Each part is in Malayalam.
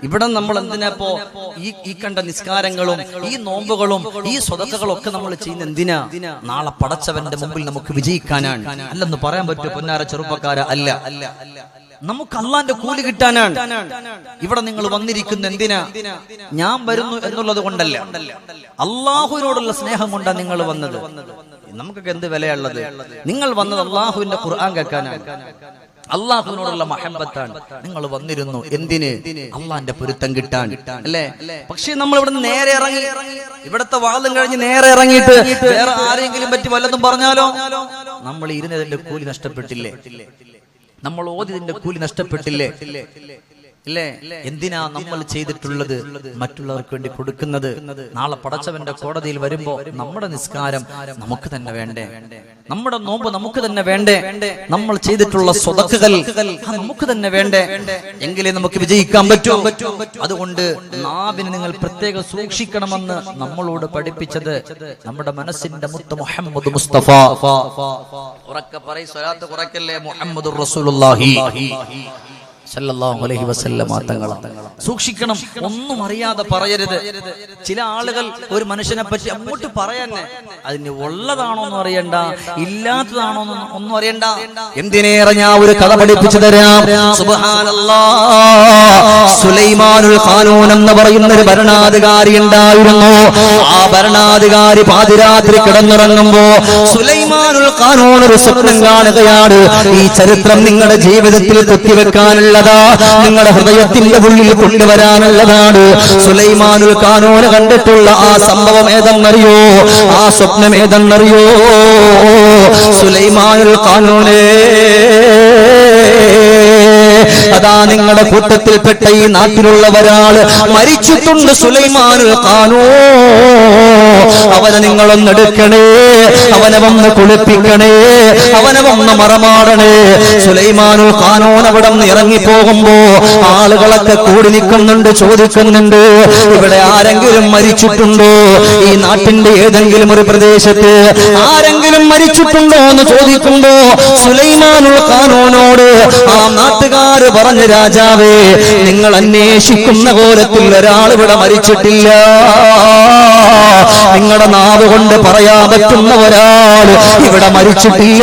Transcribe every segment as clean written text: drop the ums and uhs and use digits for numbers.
ഇവിടെ നമ്മൾ എന്തിനാപ്പോ ഈ കണ്ട നിസ്കാരങ്ങളും ഈ നോമ്പുകളും ഈ സ്വതക്കകളും ഒക്കെ നമ്മൾ ചെയ്യുന്ന എന്തിനാ? നാളെ പടച്ചവന്റെ മുമ്പിൽ നമുക്ക് വിജയിക്കാനാണ്. അല്ലെന്ന് പറയാൻ പറ്റുമോ പൊന്നാര ചെറുപ്പക്കാര? അല്ല, നമുക്ക് അള്ളാന്റെ കൂലി കിട്ടാനാണ്. ഇവിടെ നിങ്ങൾ വന്നിരിക്കുന്ന എന്തിനാ? ഞാൻ വരുന്നു എന്നുള്ളത് കൊണ്ടല്ല, അള്ളാഹുവിനോടുള്ള സ്നേഹം കൊണ്ടാണ് നിങ്ങൾ വന്നത്. നമുക്കൊക്കെ എന്ത് വിലയുള്ളത്? നിങ്ങൾ വന്നത് അള്ളാഹുവിന്റെ ഖുർആൻ കേൾക്കാനാണ്, അള്ളാഹുവിനോടുള്ള മഹബത്താണ്. നിങ്ങൾ വന്നിരുന്നു എന്തിന്? അള്ളാന്റെ പൊരുത്തം കിട്ടാൻ അല്ലേ? പക്ഷെ നമ്മൾ ഇവിടെ നേരെ ഇറങ്ങി, ഇവിടുത്തെ വാദം കഴിഞ്ഞ് നേരെ ഇറങ്ങിയിട്ട് വേറെ ആരെങ്കിലും പറ്റി വല്ലതും പറഞ്ഞാലോ? നമ്മൾ ഇരുന്നതിന്റെ കൂലി നഷ്ടപ്പെട്ടില്ലേ? നമ്മൾ ഓതിയതിന്റെ കൂലി നഷ്ടപ്പെട്ടില്ലേ? ഇല്ലേ? എന്തിനാ നമ്മൾ ചെയ്തിട്ടുള്ളത് മറ്റുള്ളവർക്ക് വേണ്ടി കൊടുക്കുന്നത്? നാളെ പടച്ചവന്റെ കോടതിയിൽ വരുമ്പോ നമ്മുടെ നിസ്കാരം നമുക്ക് തന്നെ വേണ്ടേ? നമ്മുടെ നോമ്പ് നമുക്ക് തന്നെ വേണ്ടേ? നമ്മൾ ചെയ്തിട്ടുള്ള സ്വതക്കുകൾ നമുക്ക് തന്നെ വേണ്ടേ? എങ്കിലേ നമുക്ക് വിജയിക്കാൻ പറ്റൂ. അതുകൊണ്ട് നാവിനെ നിങ്ങൾ പ്രത്യേകം സൂക്ഷിക്കണമെന്ന് നമ്മളോട് പഠിപ്പിച്ചത് നമ്മുടെ മനസ്സിന്റെ മുത്ത് മുഹമ്മദ് മുസ്തഫ. ഉറക്കെ പറയ്, സ്വലാത്ത് കുറയ്ക്കല്ലേ മുഹമ്മദുർ റസൂലുള്ളാഹി സല്ലല്ലാഹു അലൈഹി വസല്ലം തങ്ങളെ സൂക്ഷിക്കണം. ഒന്നും അറിയാതെ പറയരുത്. ചില ആളുകൾ ഒരു മനുഷ്യനെ പറ്റി അങ്ങോട്ട് പറയാന്നെ, അതിന് ഉള്ളതാണോ എന്ന് അറിയണ്ട, ഇല്ലാത്തതാണോ ഒന്നും അറിയണ്ട. എന്തിനേറെ ഞാൻ ഒരു കഥ പഠിപ്പിച്ചു തരാം. സുബ്ഹാനല്ലാഹ്, സുലൈമാനുൽ ഖാനൂൻ എന്ന് പറയുന്ന ഒരു ഭരണാധികാരി ഉണ്ടായിരുന്നു. ആ ഭരണാധികാരി പാതിരാത്രി കിടന്നുറങ്ങുമ്പോ സുലൈമാനുൽ ഖാനൂൻ ഒരു സ്വപ്നം കാണുകയാണ്. ഈ ചരിത്രം നിങ്ങളുടെ ജീവിതത്തിൽ കുത്തിവെക്കാനുള്ള, നിങ്ങളുടെ ഹൃദയത്തിന്റെ ഉള്ളിൽ കൊണ്ടുവരാനുള്ളതാണ്. സുലൈമാനുൽ ഖാനൂന് കണ്ടിട്ടുള്ള ആ സംഭവം ഏതെന്നറിയോ? ആ സ്വപ്നം ഏതെന്നറിയോ? സുലൈമാനുൽ ഖാനൂനെ, അതാ നിങ്ങളുടെ കൂട്ടത്തിൽപ്പെട്ട ഈ നാട്ടിലുള്ള ഒരാള് മരിച്ചിട്ടുണ്ട്. സുലൈമാനുൽ ഖാനൂൻ, അവനെ നിങ്ങളൊന്നെടുക്കണേ, അവനെ വന്ന് കുളിപ്പിക്കണേ, അവനെ വന്ന് മറമാടണേ. സുലൈമാനുൽ ഖാനൂൻ അവിടെ നിന്ന് ഇറങ്ങിപ്പോകുമ്പോ ആളുകളൊക്കെ കൂടി നിൽക്കുന്നുണ്ട്, ചോദിക്കുന്നുണ്ട്, ഇവിടെ ആരെങ്കിലും മരിച്ചിട്ടുണ്ടോ? ഈ നാട്ടിന്റെ ഏതെങ്കിലും ഒരു പ്രദേശത്ത് ആരെങ്കിലും മരിച്ചിട്ടുണ്ടോ എന്ന് ചോദിക്കുമ്പോ സുലൈമാനുൽ ഖാനൂനോട് ആ നാട്ടുകാര് പറഞ്ഞു, രാജാവേ, നിങ്ങൾ അന്വേഷിക്കുന്ന കോലത്തിൽ ഒരാൾ ഇവിടെ മരിച്ചിട്ടില്ല. നിങ്ങളുടെ നാവ് കൊണ്ട് പറയാൻ പറ്റുന്ന ഒരാൾ ഇവിടെ മരിച്ചിട്ടില്ല.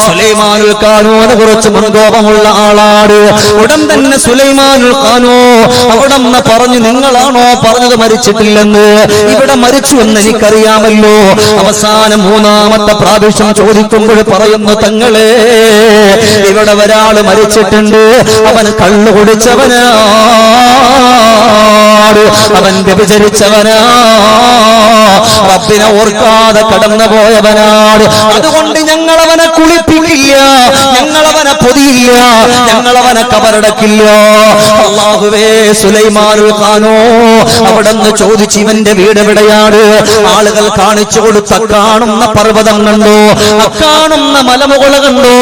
സുലൈമാനുൽ ഖാനൂനെ കുറിച്ച് മുൻകോപമുള്ള ആളാണ്. ഉടൻ തന്നെ സുലൈമാനുൽ ഖാനൂൻ അവിടെ നിന്ന് പറഞ്ഞു, നിങ്ങളാണോ പറഞ്ഞത് മരിച്ചിട്ടില്ലെന്ന്? ഇവിടെ മരിച്ചു എന്ന് എനിക്കറിയാമല്ലോ. അവസാനം മൂന്നാമത്തെ പ്രാവശ്യം ചോദിക്കുമ്പോൾ പറയുന്നു, തങ്ങളെ, ഇവിടെ ഒരാള് മരിച്ചിട്ടുണ്ട്. അവൻ കള്ളു കുടിച്ചവനാ, അവൻ വ്യഭിചരിച്ചവനാ, റബ്ബിനെ ഓർക്കാതെ കടന്നു പോയവനാണ്. അതുകൊണ്ട് ഞങ്ങളവനെ കുളിപ്പിക്കില്ല, ഞങ്ങളവനെ പൊതിയില്ല, ഞങ്ങളവനെ കബറടക്കില്ല. അല്ലാഹുവേ, സുലൈമാനുൽ ഖാനൂൻ അവിടെ നിന്ന് ചോദിച്ചു, ഇവന്റെ വീട് എവിടെയാണ്? ആളുകൾ കാണിച്ചു കൊടുത്ത കാണുന്ന പർവ്വതം കണ്ടോ, കാണുന്ന മലമുകൾ കണ്ടോ?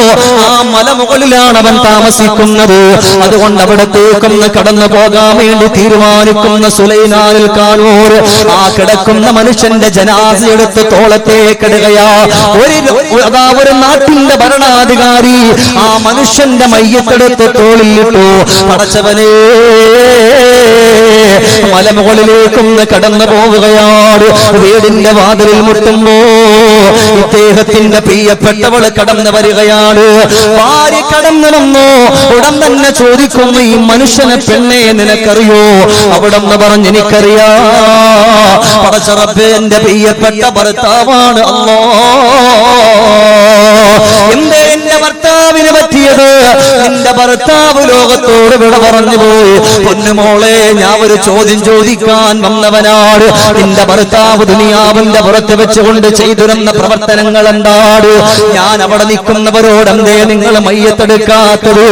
ആ മലമുകളിലാണ് അവൻ താമസിക്കുന്നത്. അതുകൊണ്ട് അവിടത്തേക്കൊന്ന് കടന്നു പോകാൻ വേണ്ടി തീരുമാനിക്കുന്ന സുലൈമാനുൽ ഖാനൂൻ ആ കിടക്കുന്ന മനുഷ്യന്റെ ജനാസ എടുത്ത് തോളത്തേക്കിടുകയാ. ഒരു നാട്ടിന്റെ ഭരണാധികാരി ആ മനുഷ്യന്റെ മയ്യത്തെടുത്ത് തോളിലിട്ടു. പടച്ചവനേ, മലമുകളിലേക്കൊന്ന് കടന്നു പോവുകയാണ്. വീടിന്റെ വാതിലിൽ മുട്ടുമ്പോ ഇദ്ദേഹത്തിന്റെ പ്രിയപ്പെട്ടവള് കടന്നു വരികയാണ്. ഭാര്യ കടന്നു വന്നു. ഉടൻ തന്നെ ചോദിക്കുന്നു, ഈ മനുഷ്യനെ പെണ്ണെ നിനക്കറിയോ? അവിടെ നിന്ന് പറഞ്ഞു, എനിക്കറിയാ. പടച്ച റബ്ബേ, എന്റെ പ്രിയപ്പെട്ട ഭർത്താവാണ്. എന്തേ എന്റെ ഭർത്താവിന് പറ്റിയത്? എന്റെ ഭർത്താവ് ലോകത്തോട് വിട പറഞ്ഞു പോയി. പൊന്നുമോളെ, ഞാൻ ഒരു ചോദ്യം ചോദിക്കാൻ വന്നവനാണ്. എന്റെ ഭർത്താവ് ദുനിയാവിന്റെ പുറത്ത് വെച്ചുകൊണ്ട് ചെയ്തിരുന്ന പ്രവർത്തനങ്ങൾ എന്താണ്? ഞാൻ അവിടെ നിൽക്കുന്നവരോട്, എന്തേ നിങ്ങൾ മയ്യത്തെടുക്കാത്തത്?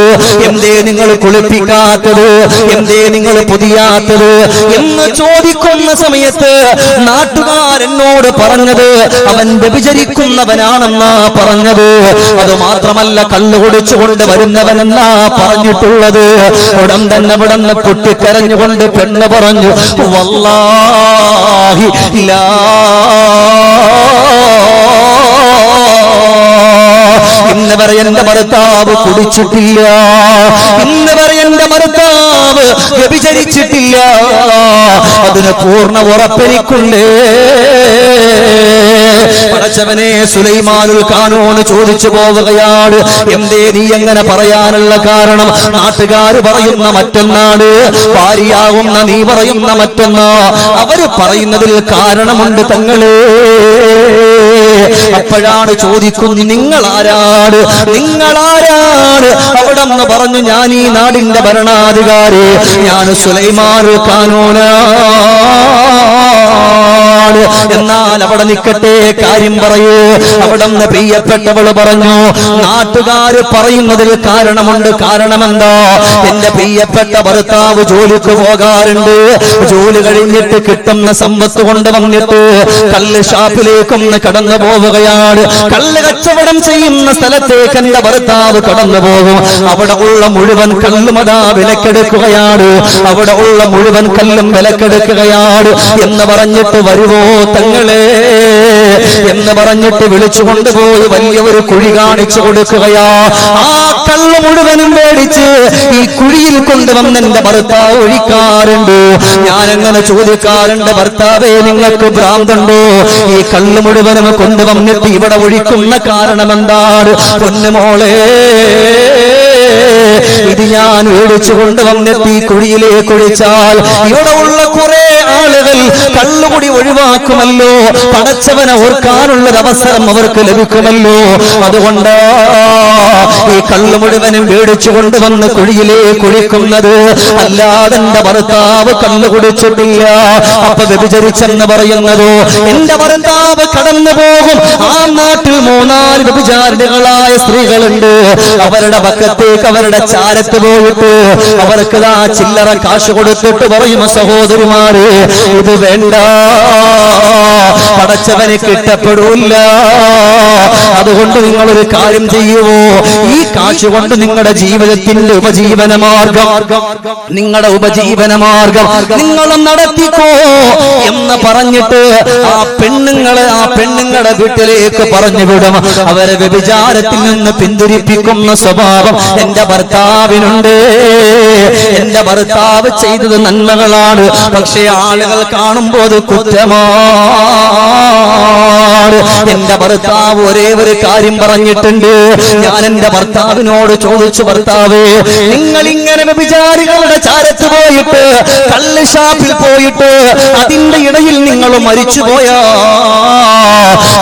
എന്തേ നിങ്ങൾ കുളിപ്പിക്കാത്തത്? എന്തേ നിങ്ങൾ പൊതിയാത്തത് എന്ന് ചോദിക്കുന്ന സമയത്ത് നാട്ടുകാരെന്നോട് പറഞ്ഞത് അവൻ വ്യഭിചരിക്കുന്നവനാണെന്നാ പറഞ്ഞത്. അത് മാത്രമല്ല, കള്ളു കുടിച്ചുകൊണ്ട് വരുന്നവനെന്നാ പറഞ്ഞിട്ടുള്ളത്. ഉടൻ തന്നെ ഇവിടെ നിന്ന് പൊട്ടിക്കരഞ്ഞുകൊണ്ട് പെണ്ണ് പറഞ്ഞു, വല്ലാഹി ലാ ഇന്ന് വരെ എന്റെ ഭർത്താവ് കുടിച്ചിട്ടില്ല, ഇന്ന് വരെ എന്റെ ഭർത്താവ് വ്യഭിചരിച്ചിട്ടില്ല, അതിന് പൂർണ്ണ ഉറപ്പെനിക്കുണ്ടേ. പടച്ചവനെ, സുലൈമാനുൽ ഖാനോന് ചോദിച്ചു പോവുകയാണ്, എന്തേ നീ എങ്ങനെ പറയാനുള്ള കാരണം? നാട്ടുകാർ പറയുന്ന മറ്റൊന്നാണ്, ഭാര്യയാകുന്ന നീ പറയുന്ന മറ്റൊന്നാ. അവര് പറയുന്നതിൽ കാരണമുണ്ട് തങ്ങളെ. അപ്പോഴാണ് ചോദിക്കുന്നു, നിങ്ങളാരാണ്, നിങ്ങളാരാണ്? അവിടെ നിന്ന് പറഞ്ഞു, ഞാൻ ഈ നാടിന്റെ ഭരണാധികാരി, ഞാൻ സുലൈമാനുൽ ഖാനോനാണ്. എന്നാൽ അവിടെ നിൽക്കട്ടെ, കാര്യം പറയൂ. അവിടെ നിന്ന് പ്രിയപ്പെട്ടവള് പറഞ്ഞു, നാട്ടുകാര് പറയുന്നതിൽ കാരണമുണ്ട്. കാരണമെന്താ? എന്റെ പ്രിയപ്പെട്ട ഭർത്താവ് ജോലിക്ക് പോകാറുണ്ട്, ജോലി കഴിഞ്ഞിട്ട് കിട്ടുന്ന സമ്പത്ത് കൊണ്ട് വന്നിട്ട് കല്ല് ഷാപ്പിലേക്കൊന്ന് കടന്നു പോവുകയാണ്. കല്ല് കച്ചവടം ചെയ്യുന്ന സ്ഥലത്തേക്ക് എന്റെ ഭർത്താവ് കടന്നു പോകും. അവിടെ ഉള്ള മുഴുവൻ കല്ലും അതാ വിലക്കെടുക്കുകയാണ്, അവിടെ ഉള്ള മുഴുവൻ കല്ലും വിലക്കെടുക്കുകയാണ് എന്ന് പറഞ്ഞിട്ട്, വരുവോ തങ്ങളെ എന്ന് പറഞ്ഞിട്ട് വിളിച്ചു കൊണ്ടുപോയി വലിയ ഒരു കുഴി കാണിച്ചു കൊടുക്കുകയാ. ആ കല്ല് മുഴുവനും മേടിച്ച് ഈ കുഴിയിൽ കൊണ്ടുവന്ന് എന്റെ ഭർത്താവ് ഒഴിക്കാറുണ്ട്. ഞാനങ്ങനെ ചോദിക്കാറുണ്ട്, ഭർത്താവേ നിങ്ങൾക്ക് ഭ്രാന്തുണ്ടോ? ഈ കല്ല് മുഴുവനും കൊണ്ടുവന്നിട്ട് ഇവിടെ ഒഴിക്കുന്ന കാരണം എന്താണ്? പൊന്നുമോളെ, ഇത് ഞാൻ മേടിച്ചു കൊണ്ടുവന്നിട്ട് ഈ കുഴിയിലേക്ക് ഒഴിച്ചാൽ ഇവിടെ ഉള്ള കുറെ ആളുകൾ കള്ളുകുടി ഒഴിവാക്കുമല്ലോ, പടച്ചവനെ ഓർക്കാനുള്ളൊരു അവസരം അവർക്ക് ലഭിക്കുമല്ലോ. അതുകൊണ്ട് ഈ കള്ളു മുഴുവനും മേടിച്ചു കൊണ്ടുവന്ന് കുഴിയിലേക്ക് ഒഴിക്കുന്നത്. അല്ലാതെ എന്റെ ഭർത്താവ് കള്ളു കുടിച്ചിട്ടില്ല, അപ്പൊ വ്യഭിചരിച്ചെന്ന് പറയുന്നതോ? എന്റെ ഭർത്താവ് കടന്നു പോകും. ആ നാട്ടിൽ 3-4 വ്യഭിചാരിണികളായ സ്ത്രീകളുണ്ട്. അവരുടെ പക്കത്തേക്ക്, അവരുടെ ചാരത്ത് പോയിട്ട് അവർക്ക് ആ ചില്ലറ കാശ് കൊടുത്തിട്ട് പറയും, സഹോദരിമാര് ഇത് വേണ്ട, പടച്ചവനെ കിട്ടപ്പെടൂല്ല, അതുകൊണ്ട് നിങ്ങളൊരു കാര്യം ചെയ്യുവോ, ഈ കാശ് കൊണ്ട് നിങ്ങളുടെ ജീവിതത്തിന്റെ ഉപജീവന മാർഗം, നിങ്ങളുടെ ഉപജീവന മാർഗം നിങ്ങൾ നടത്തിക്കോ എന്ന് പറഞ്ഞിട്ട് ആ പെണ്ണുങ്ങളുടെ വീട്ടിലേക്ക് പറഞ്ഞു വിടും. അവരെ വ്യഭിചാരത്തിൽ നിന്ന് പിന്തിരിപ്പിക്കുന്ന സ്വഭാവം എന്റെ ഭർത്താവിനുണ്ട്. എന്റെ ഭർത്താവ് ചെയ്തത് നന്മകളാണ്, പക്ഷേ ആളുകൾ കാണുമ്പോൾ അത് കുറ്റമാണ്. എന്റെ ഭർത്താവ് ഒരേ ഒരു കാര്യം പറഞ്ഞിട്ടുണ്ട്. ഞാൻ എന്റെ ഭർത്താവിനോട് ചോദിച്ചു, ഭർത്താവേ, നിങ്ങൾ ഇങ്ങനെ വ്യഭിചാരികളുടെ ചാരത്ത് പോയിട്ട്, കള്ള് ഷാപ്പിൽ പോയിട്ട് അതിന്റെ ഇടയിൽ നിങ്ങൾ മരിച്ചുപോയാ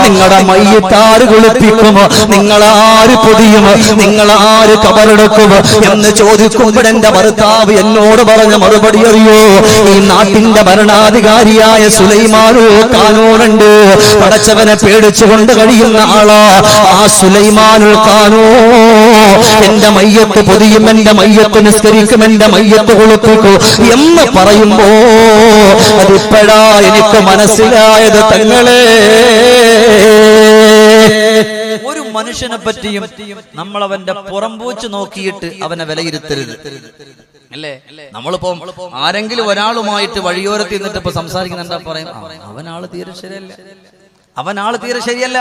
നിങ്ങളുടെ മയ്യത്താര് കുളിപ്പിക്കും, നിങ്ങളാര് പൊതിയും, നിങ്ങളാര് കബറെടുക്കും എന്ന് ചോദിക്കുമ്പോൾ എന്റെ ഭർത്താവ് എന്നോട് പറഞ്ഞ മറുപടി അറിയോ? ഈ നാട്ടിന്റെ ഭരണാധികാരിയായ സുലൈമാനുൽ ഖാനോനുണ്ട്, പടച്ചവനെ പേടിച്ചുകൊണ്ട് കഴിയുന്ന ആളാ ആ സുലൈമാനുൽ ഖാനോ. എന്റെ മയ്യത്ത് പൊതിയും, എന്റെ മയ്യത്ത് നിസ്കരിക്കും, എന്റെ മയ്യത്ത് കുളിപ്പിക്കും എന്ന് പറയുമ്പോ അതിപ്പോഴാ എനിക്ക് മനസ്സിലായത് തങ്ങളെ. ഒരു മനുഷ്യനെ പറ്റിയും നമ്മൾ അവന്റെ പുറംപൂച്ച് നോക്കിയിട്ട് അവനെ വിലയിരുത്തരുത്, അല്ലേ? നമ്മളിപ്പോ ആരെങ്കിലും ഒരാളുമായിട്ട് വഴിയോരത്ത് നിന്നിട്ട് ഇപ്പൊ സംസാരിക്കുന്ന എന്താ പറയും? അവനാള് തീരെ ശരിയല്ല, അവനാള് തീരെ ശരിയല്ല,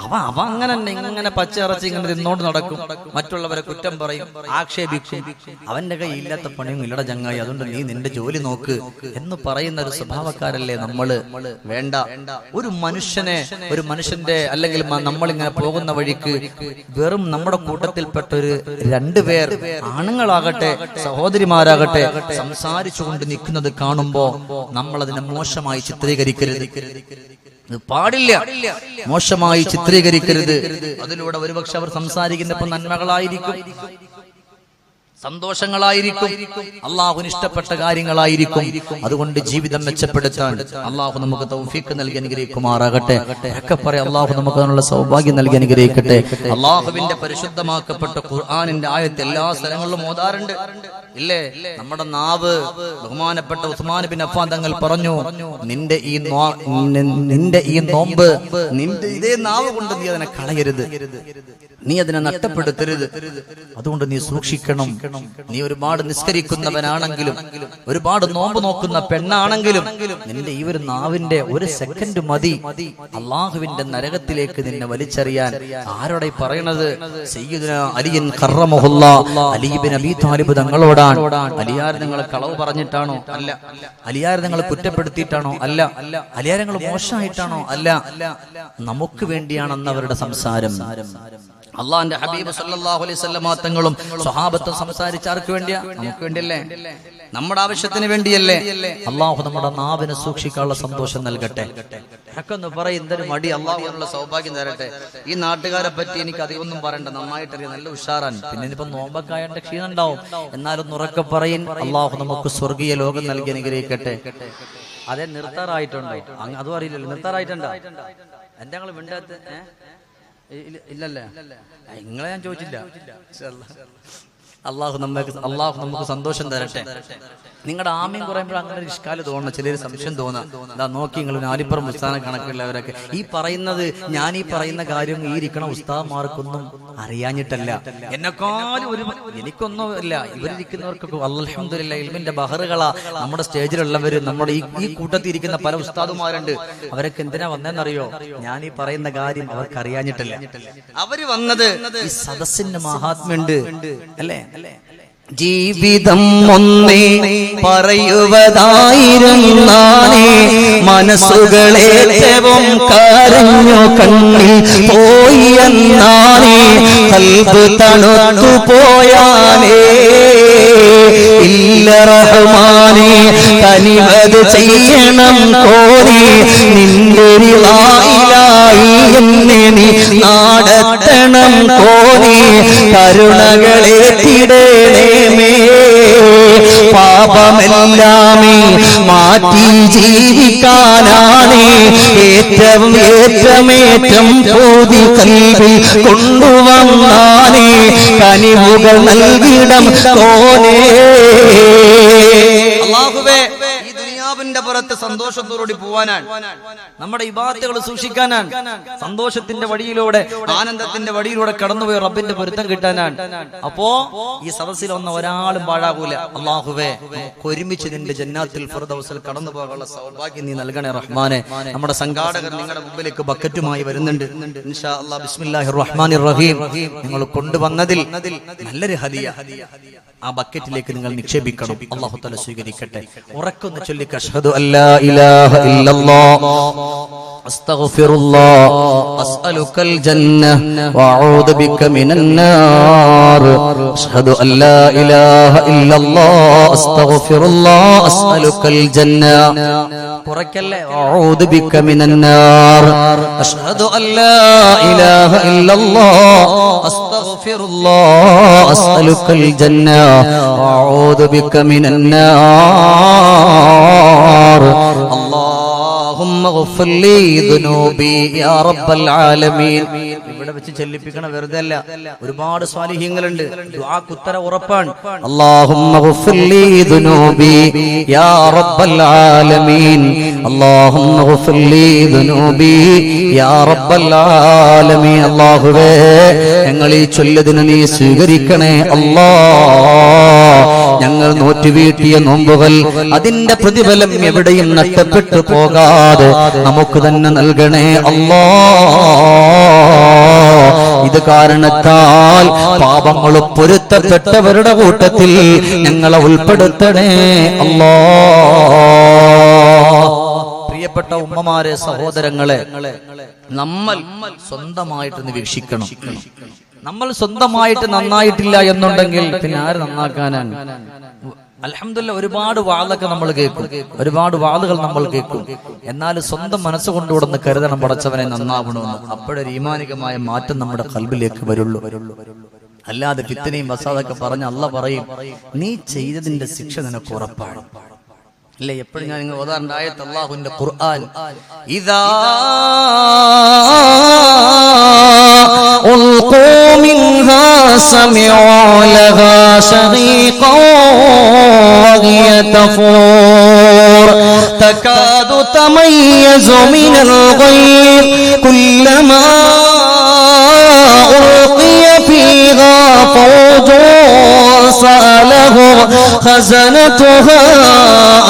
അവ അങ്ങനെ ഇങ്ങനെ പച്ചയിറച്ചി ഇങ്ങനെ തിന്നോണ്ട് നടക്കും, മറ്റുള്ളവരെ കുറ്റം പറയും, ആക്ഷേപിക്കും. അവന്റെ കൈ ഇല്ലാത്ത പണിയും ഇല്ലട ചങ്ങായി, അതുകൊണ്ട് നീ നിന്റെ ജോലി നോക്ക് എന്ന് പറയുന്ന ഒരു സ്വഭാവക്കാരല്ലേ നമ്മള്? വേണ്ട. ഒരു മനുഷ്യന്റെ അല്ലെങ്കിൽ നമ്മളിങ്ങനെ പോകുന്ന വഴിക്ക് വെറും നമ്മുടെ കൂട്ടത്തിൽപ്പെട്ട ഒരു 2 പേർ, ആണുങ്ങളാകട്ടെ സഹോദരിമാരാകട്ടെ, സംസാരിച്ചുകൊണ്ട് നിൽക്കുന്നത് കാണുമ്പോ നമ്മൾ അതിനെ മോശമായി ചിത്രീകരിക്കരുത്. പാടില്ല, മോശമായി ചിത്രീകരിക്കരുത്. അതിലൂടെ ഒരുപക്ഷെ അവർ സംസാരിക്കുന്നപ്പോൾ നന്മകളായിരിക്കും, സന്തോഷങ്ങളായിരിക്കും, അള്ളാഹുവിന് ഇഷ്ടപ്പെട്ട കാര്യങ്ങളായിരിക്കും. അതുകൊണ്ട് ജീവിതം മെച്ചപ്പെടുത്താൻ അള്ളാഹു നമുക്ക് തൗഫീഖ് നൽകി അനുഗ്രഹിക്കുമാറാകട്ടെ. ഒക്കെ പറയാം, അള്ളാഹു നമുക്ക് അതിനുള്ള സൗഭാഗ്യം നൽകി അനുഗ്രഹിക്കട്ടെ. അള്ളാഹുവിന്റെ പരിശുദ്ധമാക്കപ്പെട്ട ഖുർആനിന്റെ ആയത്ത് എല്ലാ സ്ഥലങ്ങളിലും ഓതാറുണ്ട്. ഇല്ലേ? നമ്മുടെ നാവ്, ബഹുമാനപ്പെട്ട ഉസ്മാൻ ബിൻ അഫ്ഫാൻ തങ്ങൾ പറഞ്ഞു, നിന്റെ ഈ നോമ്പ്, നിന്റെ ഇതേ നാവ് കൊണ്ട് നീ അതിനെ കളയരുത്, നീ അതിനെ നഷ്ടപ്പെടുത്തരുത്. അതുകൊണ്ട് നീ സൂക്ഷിക്കണം. നീ ഒരുപാട് നിസ്കരിക്കുന്നവനാണെങ്കിലും, ഒരുപാട് നോമ്പ് നോക്കുന്ന പെണ്ണാണെങ്കിലും, നിന്റെ ഈ ഒരു നാവിന്റെ ഒരു സെക്കൻഡ് മതി അള്ളാഹുവിന്റെ നരകത്തിലേക്ക് നിന്നെ വലിച്ചെറിയാൻ. ആരോടെ പറയണത്? സയ്യിദുനാ അലിയൻ കറമഹുല്ലാഹ്, അലി ഇബ്നു അബീ താലിബ് തങ്ങളോടാണ്. അലിയാർ നിങ്ങൾ കളവ് പറഞ്ഞിട്ടാണോ? അല്ല. അലിയാർ നിങ്ങൾ കുറ്റപ്പെടുത്തിയിട്ടാണോ? അല്ല. അലിയാർ നിങ്ങൾ മോശമായിട്ടാണോ? അല്ല. നമുക്ക് വേണ്ടിയാണെന്ന് അവരുടെ സംസാരം. അള്ളാന്റെ ഹബീബ് സല്ലല്ലാഹു അലൈഹി വസല്ലം തങ്ങളും സ്വഹാബത്തും സംസാരിച്ച ആർക്ക് വേണ്ടിയാ? നമുക്ക് വേണ്ടിയല്ലേ? നമ്മുടെ ആവശ്യത്തിന് വേണ്ടിയല്ലേ? അള്ളാഹു നമ്മുടെ നാവിനെ സൂക്ഷിക്കാനുള്ള സന്തോഷം നൽകട്ടെ. എന്ന് പറയും, എന്തൊരു മടി, അള്ളാഹുവിനുള്ള സൗഭാഗ്യം തരട്ടെ. ഈ നാട്ടുകാരെ പറ്റി എനിക്ക് അധികമൊന്നും പറയണ്ട, നന്നായിട്ടറിയാം, നല്ല ഉഷാറാൻ. പിന്നെ ഇനിയിപ്പോ നോമ്പക്കായന്റെ ക്ഷീണം ഉണ്ടാവും, എന്നാലും ഉറക്കെ പറയും, അള്ളാഹു നമുക്ക് സ്വർഗീയ ലോകം നൽകി അനുഗ്രഹിക്കട്ടെ. അതെ, നിർത്താറായിട്ടുണ്ടോ? അതും അറിയില്ലല്ലോ. നിർത്താറായിട്ടുണ്ടോ? എന്റെ ഞങ്ങൾ മിണ്ടാത്ത ഇല്ലല്ലേ? നിങ്ങളെ ഞാൻ ചോദിച്ചില്ല. അള്ളാഹു നമുക്ക് സന്തോഷം തരട്ടെ. നിങ്ങളുടെ ആമയും കുറയുമ്പോൾ അങ്ങനെ ഒരു ഇഷ്കാല് തോന്നണം, ചിലർ സംശയം തോന്നാം. അതാ നോക്കി, നിങ്ങൾ നാലിപ്പുറം ഉസ്താദ കണക്കുള്ളവരൊക്കെ ഈ പറയുന്നത്, ഞാൻ ഈ പറയുന്ന കാര്യം ഈ ഇരിക്കണ ഉസ്താദ്മാർക്കൊന്നും അറിയാഞ്ഞിട്ടല്ല, എന്നെക്കാളും എനിക്കൊന്നും ഇല്ല, ഇവരിരിക്കുന്നവർക്കൊക്കെ അൽഹംദുലില്ലാഹ് ഇൽമിന്റെ ബഹറുകളാ. നമ്മുടെ സ്റ്റേജിലുള്ളവര്, നമ്മുടെ ഈ കൂട്ടത്തിൽ ഇരിക്കുന്ന പല ഉസ്താദുമാരുണ്ട്. അവരൊക്കെ എന്തിനാ വന്നതെന്നറിയോ? ഞാൻ ഈ പറയുന്ന കാര്യം അവർക്ക് അറിയാഞ്ഞിട്ടല്ല. അവര് വന്നത് ഈ സദസ്സിന്റെ മഹാത്മ്യമുണ്ട് അല്ലേ? ജീവിതം ഒന്നേ പറയുവതായിരുന്നാണേ, മനസ്സുകളേറ്റവും കരഞ്ഞു കണ്ണിൽ പോയി എന്നാണേ, ഖൽബ് തണുത്തു പോയാനേ ഇല്ല റഹ്മാനേ, കനിവത് ചെയ്യണം കോരി നിന്റെ ഇലാഹി എന്നെ നീ നാടത്തണം കോരി, കരുണകളെ തിടേണേ പാപമെല്ലാമേ മാറ്റി ജീവിക്കാനാണ് ഏറ്റവും പൂതി കൽവിൽ കൊണ്ടുവന്നാനേ, കനിവുകൾ നൽകിടം തോനേ. അല്ലാഹുവേ, ഈ ദുനിയാവിന്റെ പുറത്ത് സന്തോഷത്തോടുകൂടി പോവാനാണ്, നമ്മുടെ ഇബാദത്തുകൾ സൂക്ഷിക്കാനാണ്, സന്തോഷത്തിന്റെ വഴിയിലൂടെ, ആനന്ദത്തിന്റെ വഴിയിലൂടെ കടന്നുപോയി റബ്ബിന്റെ പൊരുത്തം കിട്ടാനാണ്. അപ്പോ ഈ സദസ്സിൽ വന്ന ഒരാളും പാഴാകൂല. അല്ലാഹുവേ, ഒരുമിച്ച് നിന്റെ ജന്നാത്തുൽ ഫിർദൗസിൽ കടന്നു പോകാനുള്ള സൗഭാഗ്യം നീ നൽകണേ റഹ്മാനെ. നമ്മുടെ സംഘാടകർ നിങ്ങളുടെ മുമ്പിലേക്ക് ബക്കറ്റുമായി വരുന്നുണ്ട്. ഇൻഷാ അല്ലാഹ് ബിസ്മില്ലാഹിർ റഹ്മാനിർ റഹീം. നിങ്ങൾ കൊണ്ടുവന്നതിൽ നല്ലൊരു ഹദിയ ആ ബക്കറ്റിലേക്ക് നിങ്ങൾ നിക്ഷേപിക്കണം. അല്ലാഹു തആല സ്വീകരിക്കട്ടെ. ഉറക്കൊന്ന് ചൊല്ലി, അഷ്ഹദു അല്ലാ ഇലാഹ ഇല്ലല്ലാഹ് അസ്തഗ്ഫിറുല്ലാഹ് അസ്അലുക്കൽ ജന്ന വഅഊദു ബിക മിനൻ നാർ. അഷ്ഹദു അല്ലാ ഇലാഹ ഇല്ലല്ലാഹ് അസ്തഗ്ഫിറുല്ലാഹ് അസ്അലുക്കൽ ജന്ന. കുറക്കല്ലേ, വഅഊദു ബിക മിനൻ നാർ. അഷ്ഹദു അല്ലാ ഇലാഹ ഇല്ലല്ലാഹ് അസ്തഗ്ഫിറുല്ലാഹ് അസ്അലുക്കൽ ജന്ന വഅഊദു ബിക മിനൻ നാർ. അല്ലാഹുമ്മ ഗ്ഫിർ ലീ ദുനൂബി യാ റബ്ബൽ ആലമീൻ. ഇവിടെ വെച്ച് ചെല്ലിപ്പിക്കണ വെറുതെ അല്ല, ഒരുപാട് സ്വാലിഹീങ്ങളുണ്ട്, ദുആക്ക് ഉത്തരം ഉറപ്പാണ്. അല്ലാഹുമ്മ ഗ്ഫിർ ലീ ദുനൂബി യാ റബ്ബൽ ആലമീൻ. അല്ലാഹുമ്മ ഗ്ഫിർ ലീ ദുനൂബി യാ റബ്ബൽ ആലമീൻ. അല്ലാഹുവേ, ഞങ്ങൾ ഈ ചൊല്ലതിനെ നീ സ്വീകരിക്കണേ അല്ലാഹ്. ഞങ്ങൾ നോറ്റുവീട്ടിയ നോമ്പുകൾ, അതിന്റെ പ്രതിഫലം എവിടെയും നഷ്ടപ്പെട്ടു പോകാതെ നമുക്ക് തന്നെ നൽകണേ അല്ലാഹ്. ഇത് കാരണത്താൽ പാപങ്ങൾ പൊരുത്തപ്പെട്ടവരുടെ കൂട്ടത്തിൽ ഞങ്ങളെ ഉൾപ്പെടുത്തണേ അല്ലാഹ്. പ്രിയപ്പെട്ട ഉമ്മമാരെ, സഹോദരങ്ങളെ, നമ്മൾ സ്വന്തമായിട്ട് വീക്ഷിക്കണം. നമ്മൾ സ്വന്തമായിട്ട് നന്നായിട്ടില്ല എന്നുണ്ടെങ്കിൽ പിന്നെ ആര് നന്നാക്കാനാണ്? അൽഹംദുലില്ലാഹ്, ഒരുപാട് വാളൊക്കെ നമ്മൾ കേൾക്കും, ഒരുപാട് വാളുകൾ നമ്മൾ കേൾക്കും. എന്നാൽ സ്വന്തം മനസ്സുകൊണ്ടുകൂടെ കരുതണം, പടച്ചവനെ നന്നാവണമെന്ന്. അപ്പോഴൊരു ഈമാനികമായ മാറ്റം നമ്മുടെ ഖൽബിലേക്ക് വരുള്ളൂ. അല്ലാതെ ഫിത്നയും വസാദൊക്കെ പറഞ്ഞ് അല്ലാഹ് പറയും, നീ ചെയ്തതിന്റെ ശിക്ഷ നിനക്ക് ഉറപ്പാണ്. അല്ലേ? എപ്പോഴും ഞാൻ നിങ്ങൾ ഓതാറുണ്ട് ആയത്ത്, അല്ലാഹുവിന്റെ ഖുർആൻ, ഇദാ ألقوا منها سمعوا لها شهيقا وهي تفور تكاد تميز من الغيظ كلما ألقي فيها فوج سألهم خزنتها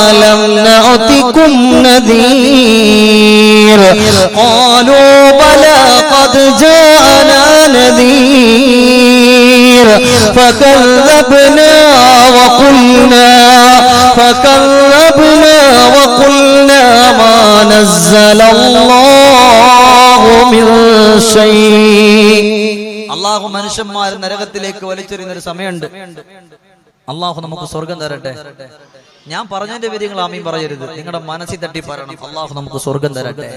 ألم نأتكم نذير قالوا بلى قد جاءنا نذير فكذبنا وقلنا ما نزل الله من شيء. അള്ളാഹു മനുഷ്യന്മാർ നരകത്തിലേക്ക് വലിച്ചെറിയുന്ന ഒരു സമയമുണ്ട്. അള്ളാഹു നമുക്ക് സ്വർഗം തരട്ടെ. ഞാൻ പറഞ്ഞതിന്റെ പേര് നിങ്ങൾ ആമീൻ പറയരുത്, നിങ്ങളുടെ മനസ്സിൽ തട്ടി പറയണം അള്ളാഹു നമുക്ക് സ്വർഗം തരട്ടെ.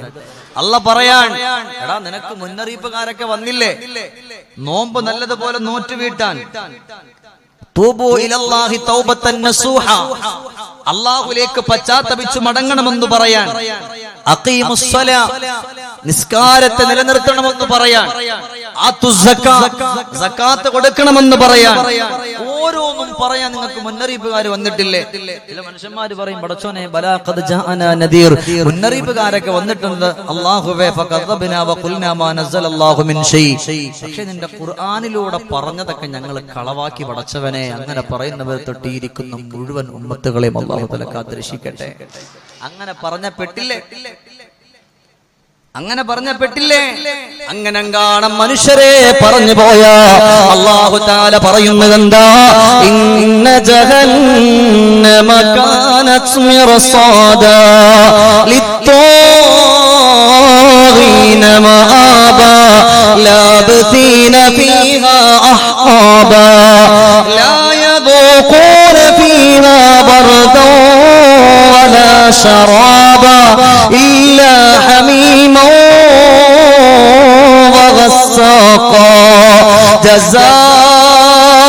അള്ളാഹ് പറയാൻ, എടാ നിനക്ക് മുന്നറിയിപ്പുകാരൊക്കെ വന്നില്ലേ നോമ്പ് നല്ലതുപോലെ നോറ്റ് വീട്ടാൻ. തൂബൂ ഇലല്ലാഹി തൗബത്തൻ നസൂഹ, അള്ളാഹുലേക്ക് പശ്ചാത്തപിച്ചു മടങ്ങണമെന്ന് പറയാൻ. അഖീമുസ്സലാ, നിസ്കാരത്തെ നിലനിർത്തണമെന്ന് പറയാൻ. സക്കാത്ത് കൊടുക്കണമെന്ന് പറയാൻ. ഓരോന്നും പറയാൻ നിങ്ങൾക്ക് മുന്നറിയിപ്പുകാർ വന്നിട്ടില്ലേ? ചില മനുഷ്യന്മാര് പറയും, പടച്ചോനെ ബലാ ഖദ് ജാഅനാ നദീർ, മുന്നറിയിപ്പുകാരൊക്കെ വന്നിട്ടുണ്ട് അല്ലാഹുവേ ഫകദബ്നാ വഖുൽനാ മാ നസ്സലല്ലാഹു മിൻ ഷൈ. പക്ഷേ നിന്റെ ഖുർആനിലൂടെ പറഞ്ഞതൊക്കെ ഞങ്ങൾ കളവാക്കി പടച്ചവനെ. അങ്ങനെ പറയുന്നവർ തൊട്ടിയിരിക്കുന്ന മുഴുവൻ ഉമ്മത്തുകളെയും അല്ലാഹു തആല കാത്തുരക്ഷിക്കട്ടെ. അങ്ങനെ പറഞ്ഞപ്പെട്ടില്ലേ? അങ്ങനെ കാണാൻ മനുഷ്യരെ പറഞ്ഞു പോയ അല്ലാഹു തആല പറയുന്നത് എന്താ? ഇന്ന ജഹന്നമ കാനത് മിർസാദാ ലിത്വാഗീന മആബാ ലാബതീന ഫീഹാ അഹ്ഖാബാ ലാ യദൂഖൂന ഫീഹാ ബർദൻ വലാ ശറാബാ ഇല്ലാ ഹമീമാ وغساقا جزاء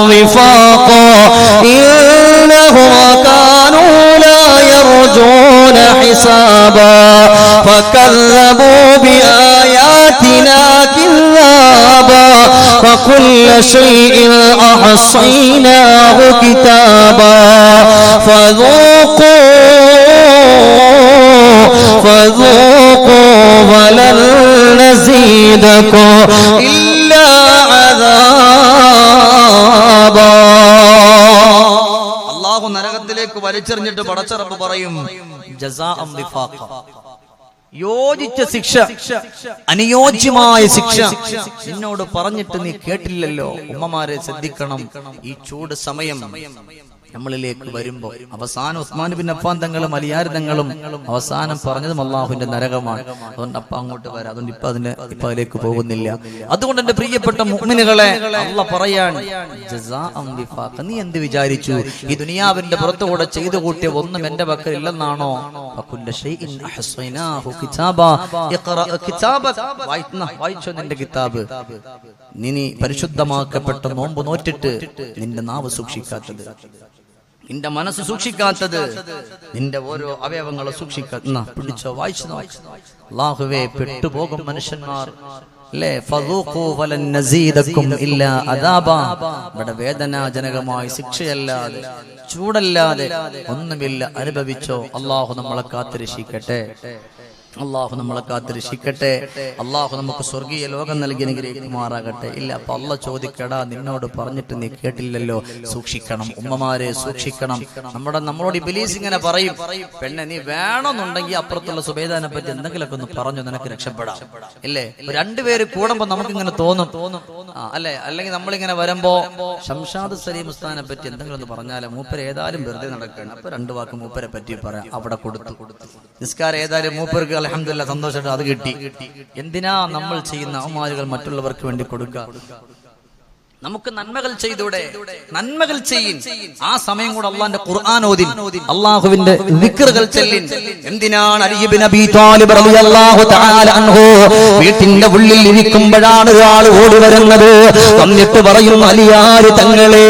وفاقا إنهم كانوا لا يرجون حسابا فكذبوا بآياتنا كذابا فكل شيء أحصيناه كتابا فذوقوا ولن نزيدكم إلا عذابا. അല്ലാഹു നരകത്തിലേക്ക് വലിച്ചെറിഞ്ഞിട്ട് പടച്ച റബ്ബ് പറയും, ജസാഅം വിഫാഖ, യോജിച്ച ശിക്ഷ, അനുയോജ്യമായ ശിക്ഷ നിന്നോട് പറഞ്ഞിട്ട് നീ കേട്ടില്ലല്ലോ. ഉമ്മമാരെ ശ്രദ്ധിക്കണം, ഈ ചൂട് സമയം നമ്മളിലേക്ക് വരുമ്പോ അവസാനം ഉസ്മാൻ ബിൻ അഫ്ഫാൻ തങ്ങളും അലിയാർ തങ്ങളും അവസാനം പറഞ്ഞതും അള്ളാഹുവിന്റെ നരകമാണ്. അതുകൊണ്ട് അപ്പ അങ്ങോട്ട് വരാം, അതുകൊണ്ട് ഇപ്പൊ അതിലേക്ക് പോകുന്നില്ല. അതുകൊണ്ട് എന്റെ പ്രിയപ്പെട്ട മുഅ്മിനുകളെ അള്ളാഹ് പറയാൻ, ജസാഅൻ വിഫാഖ, നീ എന്ത് വിചാരിച്ചു ഈ ദുനിയാവിന്റെ പുറത്തുകൂടെ ചെയ്തു കൂട്ടിയ ഒന്നും എന്റെ പക്കൽ ഇല്ലെന്നാണോ? ഫകുല്ല ശൈഇൻ അഹ്സൈനാഹു കിതാബാ ഇഖ്റാ കിതാബക, വായിച്ചോ നിന്റെ കിതാബ്. നീ പരിശുദ്ധമാക്കപ്പെട്ട നോമ്പ് നോറ്റിട്ട് നിന്റെ നാവ് സൂക്ഷിക്കാത്തത്, നിന്റെ മനസ്സ് സൂക്ഷിക്കാത്തത്, നിന്റെ ഓരോ അവയവങ്ങളെ സൂക്ഷിക്കാത്ത, പിടിച്ചോ, വായിച്ചു. അല്ലാഹുവേ, പെട്ടുപോകും മനുഷ്യന്മാർ അല്ലേ? ഫദൂഖൂ വലൻ നസീദകും ഇല്ലാ അദാബാ, ഇവിടെ വേദനാജനകമായ ശിക്ഷയല്ലാതെ ചൂടല്ലാതെ ഒന്നുമില്ല, അനുഭവിച്ചോ. അല്ലാഹു നമ്മളെ കാത്തുരക്ഷിക്കട്ടെ. അള്ളാഹു നമ്മളെ കാത്തുരക്ഷിക്കട്ടെ. അള്ളാഹു നമുക്ക് സ്വർഗീയ ലോകം നൽകി അനുഗ്രഹിക്കുമാറാകട്ടെ. ഇല്ല, അപ്പൊ അള്ള ചോദിക്കടാ, നിന്നോട് പറഞ്ഞിട്ട് നീ കേട്ടില്ലല്ലോ. സൂക്ഷിക്കണം ഉമ്മമാരെ, സൂക്ഷിക്കണം. നമ്മളോട് ഇബ്ലീസ് ഇങ്ങനെ പറയും, പെണ്ണെ നീ വേണമെന്നുണ്ടെങ്കിൽ അപ്പുറത്തുള്ള സുബൈദാനെ പറ്റി എന്തെങ്കിലുമൊക്കെ ഒന്ന് പറഞ്ഞു നിനക്ക് രക്ഷപ്പെടാം, ഇല്ലേ? രണ്ടുപേര് കൂടുമ്പോ നമുക്കിങ്ങനെ തോന്നും അല്ലെ? അല്ലെങ്കിൽ നമ്മളിങ്ങനെ വരുമ്പോ ഷംഷാദ് സലീം ഉസ്താനെ പറ്റി എന്തെങ്കിലും ഒന്ന് പറഞ്ഞാലേ മൂപ്പര് ഏതായാലും വെറുതെ നടക്കണം, അപ്പൊ രണ്ടു വാക്ക് മൂപ്പരെ പറ്റി പറയാം. അവിടെ കൊടുത്തു. നിസ്കാരം ഏതായാലും മൂപ്പർക്ക് അൽഹംദുലില്ലാ സന്തോഷമായിട്ട് അത് കിട്ടി. എന്തിനാ നമ്മൾ ചെയ്യുന്ന അവമാനങ്ങൾ മറ്റുള്ളവർക്ക് വേണ്ടി കൊടുക്കുക? നമുക്ക് നന്മകൾ ചെയ്തൂടെ? നന്മകൾ ചെയ്യിൻ. ആ സമയം കൂടെ അള്ളാന്റെ ഖുർആൻ ഓതി, അള്ളാഹുവിന്റെ ദിക്റുകൾ ചൊല്ലിൻ. എന്തിനാണ് അലി ഇബ്നു അബീ ത്വാലിബ് റളിയല്ലാഹു തആല അൻഹു വീട്ടിന്റെ ഉള്ളിൽ ഇരിക്കുമ്പോഴാണ് ഒരാൾ ഓടി വരുന്നത്. എന്നിട്ട് പറയുന്നു, അലിയാര് തങ്ങളെ,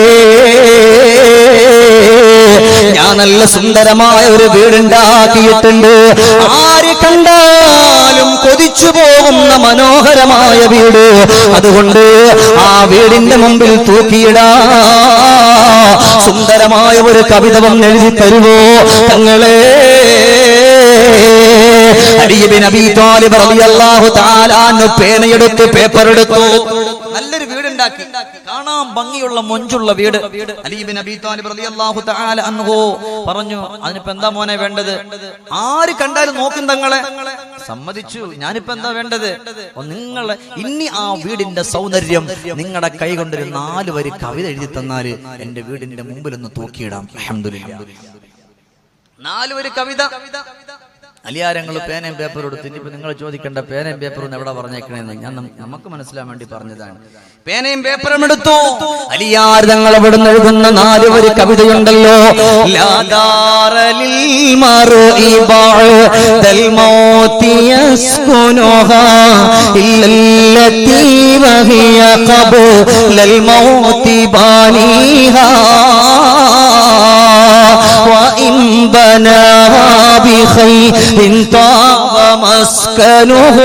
ഞാൻ നല്ല സുന്ദരമായ ഒരു വീടുണ്ടാക്കിയിട്ടുണ്ട്, ആര് കണ്ടാലും കൊതിച്ചു പോകുന്ന മനോഹരമായ വീട്. അതുകൊണ്ട് ആ വീടിന്റെ മുമ്പിൽ തൂക്കിയിടാ സുന്ദരമായ ഒരു കവിതവും എഴുതി തരുവോ തങ്ങളെ? അലി ഇബ്നു അബീ ത്വാലിബ് റളിയല്ലാഹു തആല അൻഹു പേനയെടുത്ത് പേപ്പർ എടുത്തു, നല്ലൊരു വീടുണ്ടാക്കി, കാണാൻ ഭംഗിയുള്ള മൊഞ്ചുള്ള വീട്. അലി ഇബ്നു അബീ ത്വാലിബ് റളിയല്ലാഹു തആല അൻഹു പറഞ്ഞു, അതിനിപ്പോ എന്താ മോനെ വേണ്ടത്? ആര് കണ്ടാലും നോക്കും തങ്ങളെ. സമ്മതിച്ചു, ഞാനിപ്പോ എന്താ വേണ്ടത്? നിങ്ങളെ ഇനി ആ വീടിന്റെ സൗന്ദര്യം നിങ്ങളുടെ കൈ കൊണ്ടൊരു 4 വരി കവിത എഴുതി തന്നാല് എന്റെ വീടിന്റെ മുമ്പിൽ ഒന്ന് തൂക്കിയിടാം. അൽഹംദുലില്ലാഹ്. 4 വരി കവിത. അലിയാരങ്ങൾ പേനയും പേപ്പറും എടുത്ത്. ഇനിയിപ്പോ നിങ്ങൾ ചോദിക്കേണ്ട പേനയും പേപ്പറും എവിടെ പറഞ്ഞേക്കണേന്ന് ഞാൻ നമുക്ക് മനസ്സിലാൻ വേണ്ടി പറഞ്ഞതാണ്. പേനയും പേപ്പറും എടുത്തു. അലിയാർ തങ്ങൾ അവിടുന്ന് എഴുതുന്ന 4 വരി കവിതയുണ്ടല്ലോ. وإن بناها بخير طاب مسكنه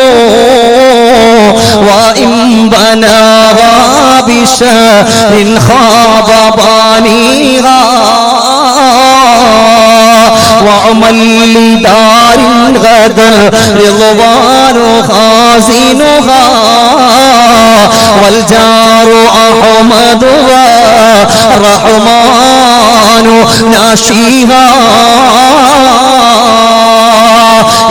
وإن بناها بشر خاب بانيها وعمل لدار غدا رضوان خازنها والجار أحمد ورحمن ناشيها.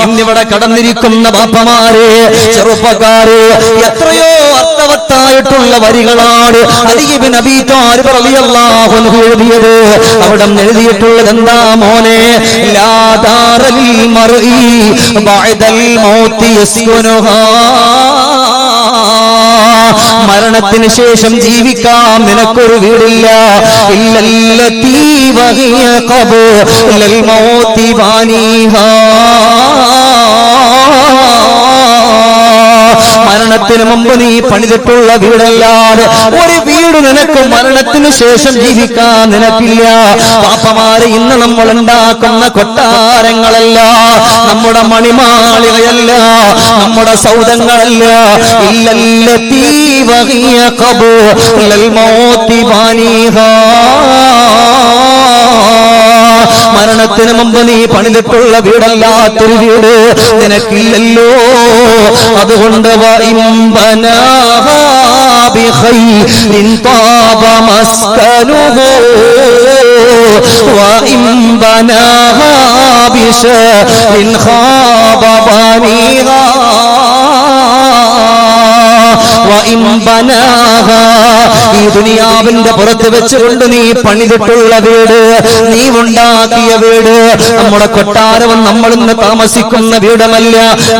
ഇന്നിവിടെ കടന്നിരിക്കുന്ന ബാപ്പമാരെ, ചെറുപ്പക്കാരെ, എത്രയോ അർത്ഥവത്തായിട്ടുള്ള വരികളാണ് അലി ഇബ്നു അബീ ത്വാലിബ് റളിയല്ലാഹു അൻഹു എഴുതിയത്. അവിടെ എഴുതിയിട്ടുള്ളത് എന്താ മോനെ? ലാ ദാറൽ മർഇ ബഅദൽ മൗതി യസ്കുനുഹാ. മരണത്തിന് ശേഷം ജീവിക്കാൻ നിനക്കൊരു വീടില്ല. ഇല്ലല്ലതീ വഹിയ ഖബ്ലൽ മൗതി ബാനിഹാ. മരണത്തിന് മുമ്പ് നീ പണിതിട്ടുള്ള വീടല്ലാതെ ഒരു വീട് നിനക്ക് മരണത്തിന് ശേഷം ജീവിക്കാൻ നിനക്കില്ല. പാപ്പമാരെ, ഇന്ന് നമ്മൾ ഉണ്ടാക്കുന്ന കൊട്ടാരങ്ങളല്ല, നമ്മുടെ മണിമാളികയല്ല, നമ്മുടെ സൗധങ്ങളല്ല. ഇല്ലല്ലതീ വഹിയ ഖബ്ലൽ മൗതി ബാനിഹാ. മരണത്തിന് മുമ്പ് നീ പണിതിട്ടുള്ള വീടല്ലാത്തൊരു വീട് നിനക്കില്ലല്ലോ. അതുകൊണ്ട് وإن بناها بخير طاب مسكنه وإن بناها بشر خاب بانيها وإن بناها. ഈ ദുനിയാവിന്റെ പുറത്ത് വെച്ചുകൊണ്ട് നീ പണിതിട്ടുള്ള വീട്, നീ ഉണ്ടാക്കിയ വീട്, നമ്മുടെ കൊട്ടാരവും നമ്മൾ ഇന്ന് താമസിക്കുന്ന വീടുമല്ല.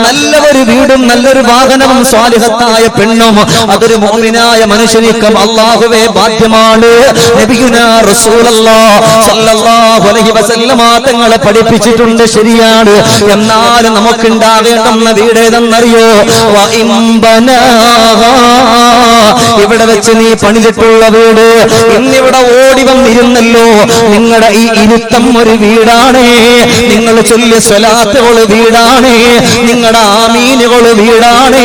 നല്ല ഒരു വീടും നല്ലൊരു വാഹനവും സ്വാലിഹത്തായ പെണ്ണും അതൊരു മുഅ്മിനായ മനുഷ്യനിക്ക് അല്ലാഹുവേ ബാധ്യമാണ്. നബിയുനാ റസൂലുള്ളാഹി സ്വല്ലല്ലാഹു അലൈഹി വസല്ലമ തങ്ങളെ പഠിപ്പിച്ചിട്ടുണ്ട്, ശരിയാണ്. എന്നാൽ നമുക്ക് ഉണ്ടാകേണ്ടുന്ന വീട് ഏതെന്നറിയോ? വഇൻ ബനാഹാ. ഇവിടെ വെച്ച് നീ പണിതിട്ടുള്ള വീട്, ഇന്നിവിടെ ഓടി വന്നിരുന്നല്ലോ. നിങ്ങളുടെ ഈ ഇരുത്തം ഒരു വീടാണ്, നിങ്ങൾ ചൊല്ലിയ സ്വലാത്തുകൾ വീടാണ്, നിങ്ങളുടെ ആമീനുകൾ വീടാണ്,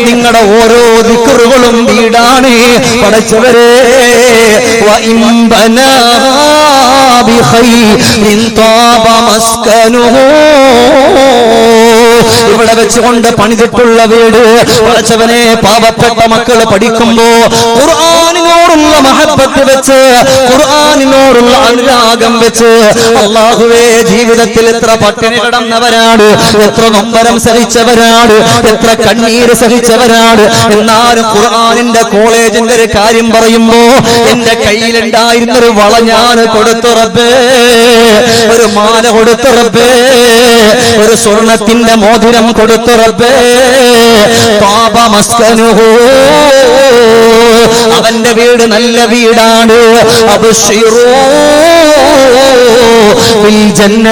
നിങ്ങളുടെ ഓരോ ദിക്റുകളും വീടാണ്. പടച്ചവരെ, വഇൻ ബനാഹാ ബിഖൈരിൻ ത്വാബ മസ്കനുഹു. ഇവിടെ വെച്ചുകൊണ്ട് പണിതിട്ടുള്ള വീട്, പടച്ചവനെ, പാവപ്പെട്ട മക്കള് പഠിക്കുമ്പോ ഖുർആനിനോടുള്ള മഹബ്ബത്ത് വെച്ച്, ഖുർആനിനോടുള്ള അനുരാഗം വെച്ച്, അല്ലാഹുവേ, ജീവിതത്തിൽ എത്ര പട്ടിണി കിടന്നവരാണ്, എത്ര നൊമ്പരം സഹിച്ചവരാണ്, എത്ര കണ്ണീര് സഹിച്ചവരാണ്. എന്നാലും ഖുർആനിന്റെ കോളേജിന്റെ ഒരു കാര്യം പറയുമ്പോ എന്റെ കയ്യിലുണ്ടായിരുന്നൊരു വള ഞാൻ കൊടുത്തു റബ്ബേ, ഒരു മാല കൊടുത്തു റബ്ബേ, ഒരു സ്വർണത്തിന്റെ മോതിരം കൊടുത്തു റബ്ബേ. ത്വാബ മസ്കനുഹു. അവന്റെ വീട് നല്ല വീടാണ്. അബ്ശിറൂ ബിൽ ജന്ന.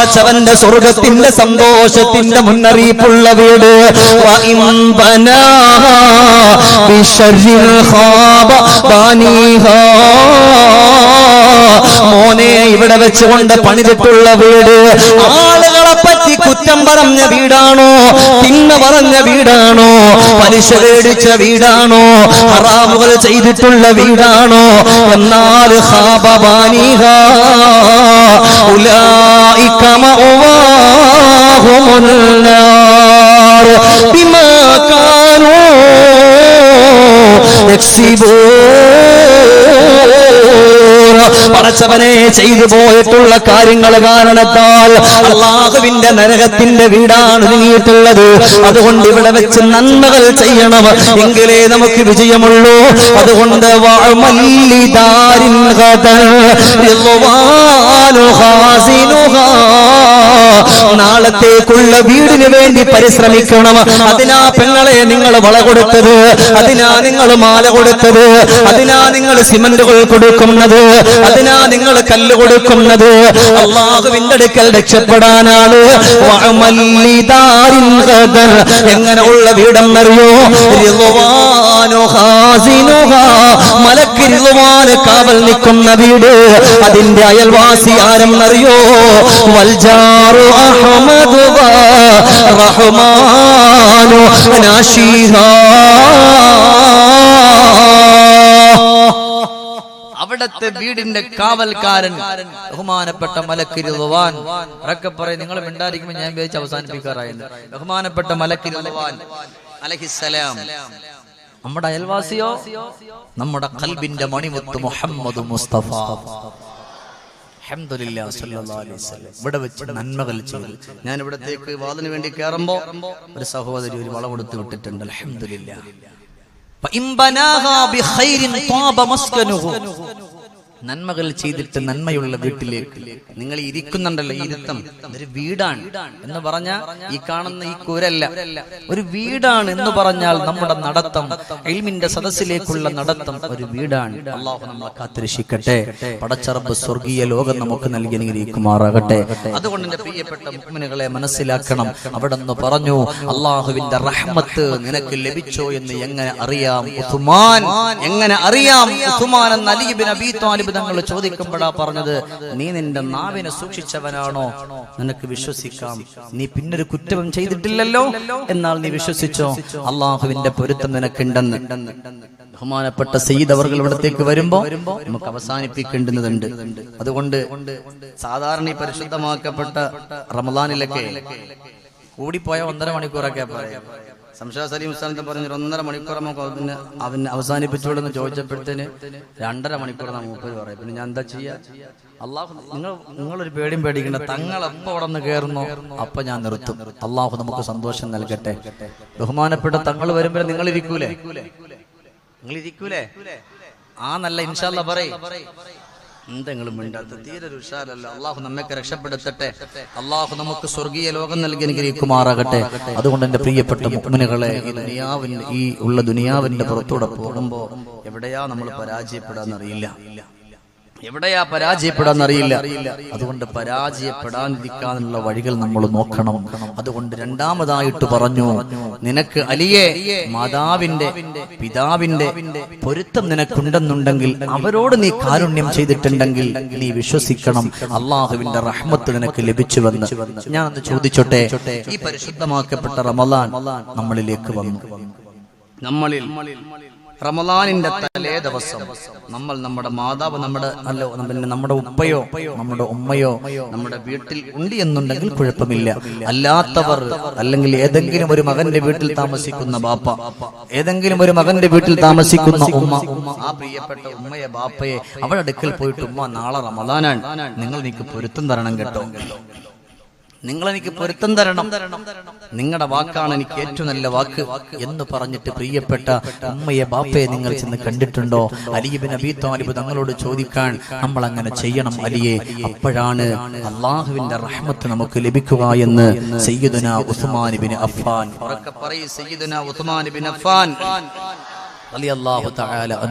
പടച്ചവന്റെ സ്വർഗത്തിന്റെ സന്തോഷത്തിന്റെ മുന്നറിയിപ്പുള്ള വീട് മോനെ ഇവിടെ വെച്ചുകൊണ്ട് പണിതിട്ടുള്ള വീട് ആളുകളെ പറ്റി കുറ്റം പറഞ്ഞ വീടാണോ, തിന്മ പറഞ്ഞ വീടാണോ, പലിശ മേടിച്ച വീടാണോ, ഹറാമുകൾ ചെയ്തിട്ടുള്ള വീടാണോ? എന്നാൽ ഖാബ ബാനിഹാ ഉലൈക മഅവാഹുമുൻ നാർ ബിമാ കാനൂ പടച്ചവനെ ചെയ്തു പോയിട്ടുള്ള കാര്യങ്ങൾ കാരണത്താൽ അല്ലാഹുവിന്റെ നരകത്തിന്റെ വീടാണ് ഒരുങ്ങിയിട്ടുള്ളത്. അതുകൊണ്ട് ഇവിടെ വെച്ച് നന്മകൾ ചെയ്യണം, എങ്കിലേ നമുക്ക് വിജയമുള്ളൂ. അതുകൊണ്ട് നാളത്തേക്കുള്ള വീടിന് വേണ്ടി പരിശ്രമിക്കണം. അതിനാ പെങ്ങളെ നിങ്ങൾ വള കൊടുത്തത്, അതിനാ നിങ്ങൾ മാല കൊടുത്തത്, അതിനാ നിങ്ങൾ സിമന്റുകൾ കൊടുക്കുന്നത്, അതിനാ നിങ്ങൾ കല്ല് കൊടുക്കുന്നത്. അല്ലാഹുവിന്റെ അടുക്കൽ രക്ഷപ്പെടാനാണ്. എങ്ങനെയുള്ള വീടെന്നറിയോ? മലക്ക് റിദ്വാൻ കാവൽ നിൽക്കുന്ന വീട്. അതിന്റെ അയൽവാസി ആരെന്നറിയോ? വൽജാറു അഹ്മദു റഹ്മാനു നാശിഹാ. അവിടത്തെ വീടിന്റെ കാവൽക്കാരൻ ബഹുമാനപ്പെട്ട മലക്ക് റിദ്വാൻ. അതൊക്കെ പറയും, നിങ്ങൾ മിണ്ടായിരിക്കുമ്പോൾ ഞാൻ വിചാരിച്ച് അവസാനിപ്പിക്കാറായിരുന്നു. ബഹുമാനപ്പെട്ട മലക്ക് റിദ്വാൻ അലൈഹിസ്സലാം. നമ്മുടെ അയൽവാസിയോ? നമ്മുടെ ഖൽബിന്റെ മണിമുത്ത് മുഹമ്മദ് മുസ്തഫ അൽഹംദുലില്ലാഹി സ്വല്ലല്ലാഹു അലൈഹി വസല്ലം. ഇവിടെ വെച്ച് നന്മകൾ ചെയ്തു. ഞാൻ ഇവിടത്തേക്ക് വാതിന് വേണ്ടി കയറുമ്പോ ഒരു സഹോദരി ഒരു വള കൊടുത്തു വിട്ടിട്ടുണ്ട്. അൽഹംദുലില്ലാഹ്. നന്മകൾ ചെയ്തിട്ട് നന്മയുള്ള വീട്ടിലേക്ക് നിങ്ങൾ ഇരിക്കുന്നുണ്ടല്ലോ, ഇരുത്തം ഒരു വീടാണ് എന്ന് പറഞ്ഞാൽ ഈ കാണുന്ന ഈ കൂരല്ല, ഒരു വീടാണ് എന്ന് പറഞ്ഞാൽ നമ്മുടെ നടത്തം, ഇൽമിന്റെ സദസ്സിലേക്കുള്ള നടത്തം ഒരു വീടാണ്. അല്ലാഹു നമ്മളെ കാത്തിരക്ഷിക്കട്ടെ. പടച്ച റബ്ബ് സ്വർഗീയ ലോകം നമുക്ക് നൽകി അനുഗ്രഹിക്കുമാറാകട്ടെ. അതുകൊണ്ട് എന്റെ പ്രിയപ്പെട്ട മുഅ്മിനുകളെ മനസ്സിലാക്കണം. അവിടെ നിന്ന് പറഞ്ഞു, അല്ലാഹുവിന്റെ റഹ്മത്ത് നിനക്ക് ലഭിച്ചോ എന്ന് എങ്ങനെ അറിയാം ഉസ്മാൻ? എങ്ങനെ അറിയാം ഉസ്മാൻ എന്ന് അലി ഇബ്നു അബീ ത്വാലിബ് തങ്ങൾ ചോദിക്കുമ്പോഴാ പറഞ്ഞത്, നീ നിന്റെ നാവിനെ സൂക്ഷിച്ചവനാണോ? നിനക്ക് വിശ്വസിക്കാം. നീ പിന്നൊരു കുറ്റവും ചെയ്തിട്ടില്ലല്ലോ, എന്നാൽ നീ വിശ്വസിച്ചോ? അള്ളാഹുവിന്റെ പൊരുത്തം നിനക്കുണ്ടെന്ന്. ബഹുമാനപ്പെട്ട സയ്യിദ് അവർകൾ ഇവിടത്തേക്ക് വരുമ്പോ നമുക്ക് അവസാനിപ്പിക്കേണ്ടതുണ്ട്. അതുകൊണ്ട് സാധാരണ ഈ പരിശുദ്ധമാക്കപ്പെട്ട റമദാനിലൊക്കെ കൂടിപ്പോയ 1.5 മണിക്കൂറൊക്കെ പറയാം. സംശയ സലീം ഉസ്താദ് പറഞ്ഞ 1.5 മണിക്കൂർ നമുക്ക് അവന് അവസാനിപ്പിച്ചോളെന്ന് ചോദിച്ചപ്പോഴത്തേന് 2.5 മണിക്കൂർ നമുക്ക് പറയും. പിന്നെ ഞാൻ എന്താ ചെയ്യാ? അള്ളാഹു നിങ്ങളൊരു പേടിയും പേടിക്കണ്ട. തങ്ങൾ എപ്പോ അവിടെ നിന്ന് കയറുന്നു അപ്പൊ ഞാൻ നിർത്തും. അള്ളാഹു നമുക്ക് സന്തോഷം നൽകട്ടെ. ബഹുമാനപ്പെട്ട തങ്ങൾ വരുമ്പോൾ നിങ്ങൾ ഇരിക്കൂലേ? ആ നല്ല ഇൻഷാ അല്ലാഹ് പറയും. എന്തെങ്കിലും മിണ്ടാത്ത തീരെ ഒരു ഉഷാരല്ല. അള്ളാഹു നമ്മയൊക്കെ രക്ഷപ്പെടുത്തട്ടെ. അള്ളാഹു നമുക്ക് സ്വർഗീയ ലോകം നൽകി അനുഗ്രഹിക്കുമാറാകട്ടെ. അതുകൊണ്ട് എന്റെ പ്രിയപ്പെട്ട മുഅ്മിനുകളെ, ഈ ഉള്ള ദുനിയാവിന്റെ പുറത്തൂടെ പോകുമ്പോ എവിടെയാ നമ്മൾ പരാജയപ്പെടാന്നറിയില്ല, എവിടെയാ പരാജയപ്പെടാന്നറിയില്ല. അതുകൊണ്ട് പരാജയപ്പെടാതിരിക്കാനുള്ള വഴികൾ നമ്മൾ നോക്കണം. അതുകൊണ്ട് രണ്ടാമതായിട്ട് പറഞ്ഞു, നിനക്ക് അലിയെ മാതാവിന്റെ പിതാവിന്റെ പൊരുത്തം നിനക്കുണ്ടെന്നുണ്ടെങ്കിൽ, അവരോട് നീ കാരുണ്യം ചെയ്തിട്ടുണ്ടെങ്കിൽ നീ വിശ്വസിക്കണം അള്ളാഹുവിന്റെ റഹ്മത്ത് നിനക്ക് ലഭിച്ചുവെന്ന്. ഞാനൊന്ന് ചോദിച്ചോട്ടെ, ഈ പരിശുദ്ധമാക്കപ്പെട്ട റമളാൻ നമ്മളിലേക്ക് വന്നു. നമ്മളിൽ റമളാനിന്റെ തലേ ദിവസം നമ്മൾ നമ്മുടെ മാതാവ്, നമ്മുടെ ഉപ്പയോ നമ്മുടെ ഉമ്മയോ നമ്മുടെ വീട്ടിൽ ഉണ്ട് എന്നുണ്ടെങ്കിൽ കുഴപ്പമില്ല. അല്ലാത്തവർ, അല്ലെങ്കിൽ ഏതെങ്കിലും ഒരു മകന്റെ വീട്ടിൽ താമസിക്കുന്ന ബാപ്പ, ഏതെങ്കിലും ഒരു മകന്റെ വീട്ടിൽ താമസിക്കുന്ന ഉമ്മ, ആ പ്രിയപ്പെട്ട ഉമ്മയെ ബാപ്പയെ അവരുടെ അടുക്കൽ പോയിട്ട്, ഉമ്മ നാളെ റമളാനാണ്, നിങ്ങൾ എനിക്ക് പൊരുത്തം തരണം കേട്ടോ, നിങ്ങൾ എനിക്ക് പൊരുത്തം തരണം, നിങ്ങളുടെ വാക്കാണ് എനിക്ക് ഏറ്റവും നല്ല വാക്ക് എന്ന് പറഞ്ഞിട്ട് പ്രിയപ്പെട്ട ഉമ്മയെ ബാപ്പയെ നിങ്ങൾ ചെന്ന് കണ്ടിട്ടുണ്ടോ? അലി ഇബ്നു അബീ ത്വാലിബ് തങ്ങളോട് ചോദിക്കാൻ നമ്മൾ അങ്ങനെ ചെയ്യണം അലിയെ. അപ്പോഴാണ് അള്ളാഹുവിന്റെ റഹ്മത്ത് നമുക്ക് ലഭിക്കുക എന്ന് സയ്യിദുനാ ഉസ്മാൻ ഇബ്നു അഫ്ഫാൻ. സയ്യിദുനാ ഉസ്മാൻ ഇബ്നു അഫ്ഫാൻ റളിയല്ലാഹു തആല